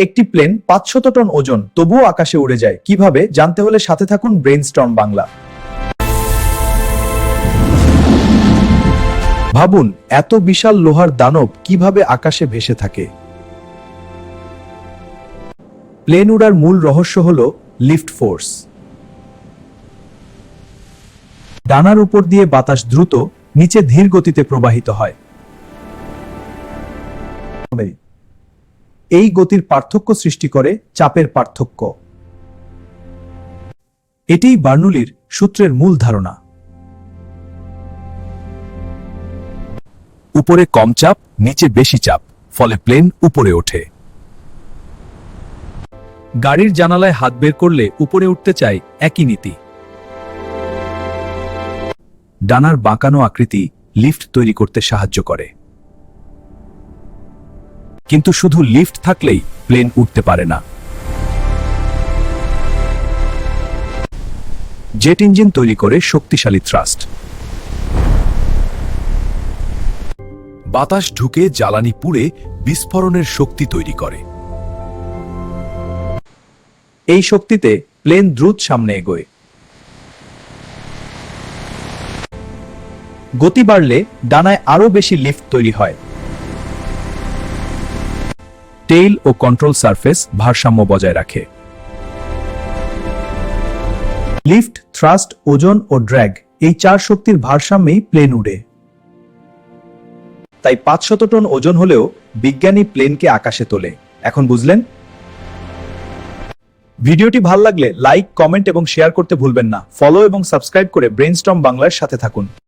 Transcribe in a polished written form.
একটি plane 500 ton ওজন তবুও আকাশে উড়ে যায় কিভাবে জানতে হলে সাথে থাকুন ব্রেইনস্টর্ম বাংলা। ভাবুন, এত বিশাল লোহার দানব কিভাবে আকাশে ভেসে থাকে। প্লেন উড়ার মূল রহস্য হল লিফট ফোর্স। ডানার উপর দিয়ে বাতাস দ্রুত নিচে ধীর গতিতে প্রবাহিত হয়। এই গতির পার্থক্য সৃষ্টি করে চাপের পার্থক্য। এটিই বার্নুলির সূত্রের মূল ধারণা। উপরে কম চাপ, নিচে বেশি চাপ, ফলে প্লেন উপরে ওঠে। গাড়ির জানালায় হাত বের করলে উপরে উঠতে চাই, একই নীতি। ডানার বাঁকানো আকৃতি লিফট তৈরি করতে সাহায্য করে। কিন্তু শুধু লিফট থাকলেই প্লেন উঠতে পারে না। জেট ইঞ্জিন তৈরি করে শক্তিশালী থ্রাস্ট। বাতাস ঢুকে জ্বালানি পুড়ে বিস্ফোরণের শক্তি তৈরি করে। এই শক্তিতে প্লেন দ্রুত সামনে এগোয়। গতি বাড়লে ডানায় আরো বেশি লিফট তৈরি হয়। টেইল ও কন্ট্রোল সারফেস ভারসাম্য বজায় রাখে। লিফট, থ্রাস্ট, ওজন ও ড্র্যাগ, এই চার শক্তির ভারসাম্যেই প্লেন উড়ে। তাই 500 টন ওজন হলেও বিজ্ঞানী প্লেনকে আকাশে তোলে। এখন বুঝলেন? ভিডিওটি ভালো লাগলে লাইক, কমেন্ট এবং শেয়ার করতে ভুলবেন না। ফলো এবং সাবস্ক্রাইব করে ব্রেইনস্টর্ম বাংলার সাথে থাকুন।